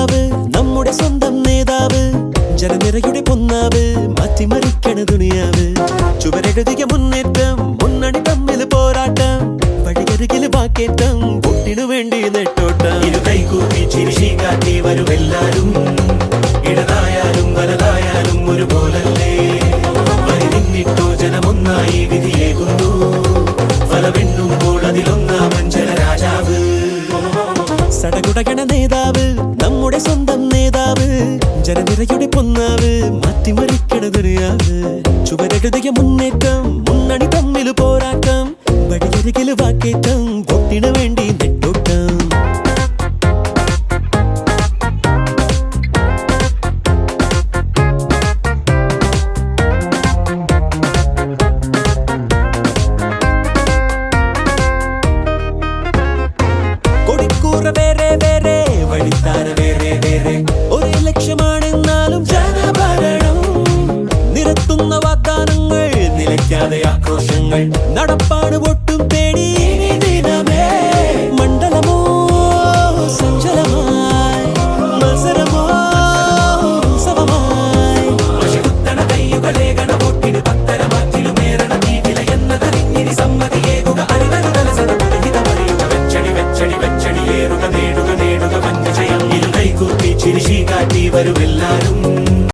നേതാവ്, നമ്മുടെ സ്വന്തം നേതാവ്, ജനനിരയുടെ പൊന്നാവ്, മാറ്റിമറിക്കണ ദുനിയാവ്. ചുവരെഴുതിയ മുന്നേറ്റം, മുന്നണി തമ്മിൽ പോരാട്ടം, വഴിയരികില് വാക്കേറ്റം, വോട്ടിനു വേണ്ടി നെട്ടോട്ടം. ഇരു കൈകൂപ്പി ചിരിശി കാട്ടി വരുമെല്ലാരും, ഇടതായാലും വലതായാലും ഒരുപോലല്ലേ. വരി നിന്നിട്ടോ ജനമൊന്നായി വിധിയേകുന്നു, ഫലമെണ്ണുമ്പോൾ അതിലൊന്നാമൻ ജനരാജാവ്. സടകുടകണ നേതാവ്, നമ്മുടെ സ്വന്തം നേതാവ്, ജനനിരയുടെ പൊന്നാവ്, മാറ്റിമറിക്കണ ദുനിയാവ്. ചുവരെഴുതിയ മുന്നേറ്റം, മുന്നണി തമ്മിൽ പോരാട്ടം, വഴിയരികില് വാക്കേറ്റം, വോട്ടിനു വേണ്ടി നെട്ടോട്ടം. കൊടിക്കൂറ വേറെ വേറെ, വഴിത്താര വേറെ വേറെ, ഒരേ ലക്ഷ്യമാണെന്നാലും ജനഭരണം. നിരത്തുന്ന വാഗ്ദാനങ്ങൾ, നിലയ്ക്കാതെ ആക്രോശങ്ങൾ, നടപ്പാണ് വോട്ടും തേടി ഇനി ദിനമേ. മണ്ഡലമോ സഞ്ചലമായി, മത്സരമോ ഉത്സവമായി. വശകുത്തണ കയ്യുകളേകണ വോട്ടിന് പത്തരമാറ്റിലുമേറണ നീതില എന്നതറിഞ്ഞിനി സമ്മതിയേകുക അറിവരുതലസത പുരഹിതമറിയുക. വെച്ചടി വെച്ചടി വെച്ചടിയേറുക, നേടുക നേടുക വൻ വിജയം. ഇരു കൈകൂപ്പി ചിരിശി കാട്ടി വരുമെല്ലാരും,